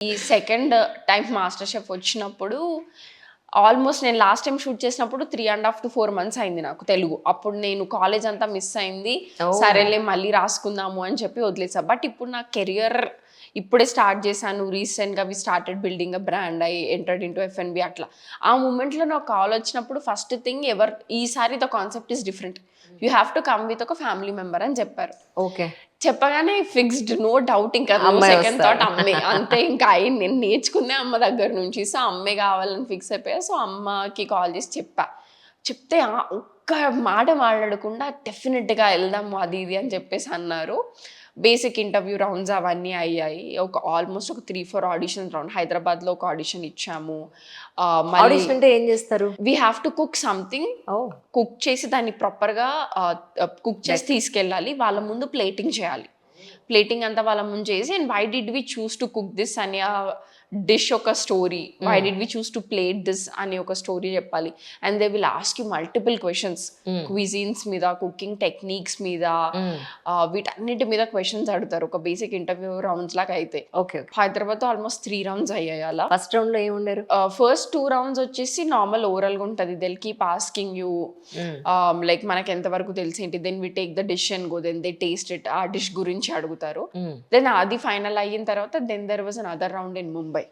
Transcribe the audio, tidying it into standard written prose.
ఈ second time master chef వచ్చినప్పుడు almost నేను లాస్ట్ టైం షూట్ చేసినప్పుడు 3.5 to 4 months అయింది నాకు తెలుగు. అప్పుడు నేను కాలేజ్ అంతా మిస్ అయింది. సరేలే మళ్ళీ రాసుకుందాము అని చెప్పి వదిలేసా. బట్ ఇప్పుడు నా కెరియర్ ఇప్పుడే స్టార్ట్ చేశాను. రీసెంట్గా we started building a brand. I entered into F&B అట్లా. ఆ మూమెంట్లో నాకు కాల్ వచ్చినప్పుడు ఫస్ట్ థింగ్ ఈసారి the concept is different. You have to come with ఒక ఫ్యామిలీ మెంబర్ అని చెప్పారు. ఓకే. చెప్పగానే ఫిక్స్డ్, నో డౌట్, ఇంకా సెకండ్ థాట్ అమ్మే. అంతే, ఇంకా నేను నేర్చుకుందే అమ్మ దగ్గర నుంచి. సో అమ్మే కావాలని ఫిక్స్ అయిపోయా. సో అమ్మకి కాల్ చేసి చెప్తే ఒక్క మాట మాట్లాడకుండా డెఫినెట్గా వెళ్దాము అది ఇది అని చెప్పేసి అన్నారు. బేసిక్ ఇంటర్వ్యూ రౌండ్స్ అవన్నీ అయ్యాయి. ఆల్మోస్ట్ ఒక 3-4 ఆడిషన్స్ రౌండ్. హైదరాబాద్లో ఒక ఆడిషన్ ఇచ్చాము. ఆడిషన్ అంటే ఏం చేస్తారు? We have to cook something. Cook చేసి దాన్ని ప్రాపర్గా కుక్ చేసి తీసుకెళ్ళాలి. వాళ్ళ ముందు ప్లేటింగ్ చేయాలి. ప్లేటింగ్ అంతా వాళ్ళ ముందు చేసి, and why did we choose to cook this అని డిష్ ఒక story, why did we choose to plate this అని ఒక స్టోరీ చెప్పాలి. And they will ask you multiple questions, cuisines మీద, కుకింగ్ టెక్నిక్స్ మీద, వీటన్నిటి మీద క్వశ్చన్స్ అడుగుతారు. ఒక బేసిక్ ఇంటర్వ్యూ రౌండ్స్ లాగా అయితే. ఓకే. హైదరాబాద్ ఆల్మోస్ట్ 3 rounds అయ్యాయి అలా. ఫస్ట్ రౌండ్ లో ఏముండారు? ఫస్ట్ 2 rounds వచ్చేసి నార్మల్ ఓవరాల్ గా ఉంటుంది. They'll keep asking you like మనకి ఎంతవరకు తెలిసి ఏంటి, then we take the dish and go, then they taste it, ఆ డిష్ గురించి అడుగుతారు. దెన్ అది ఫైనల్ అయిన తర్వాత then there was another round in Mumbai.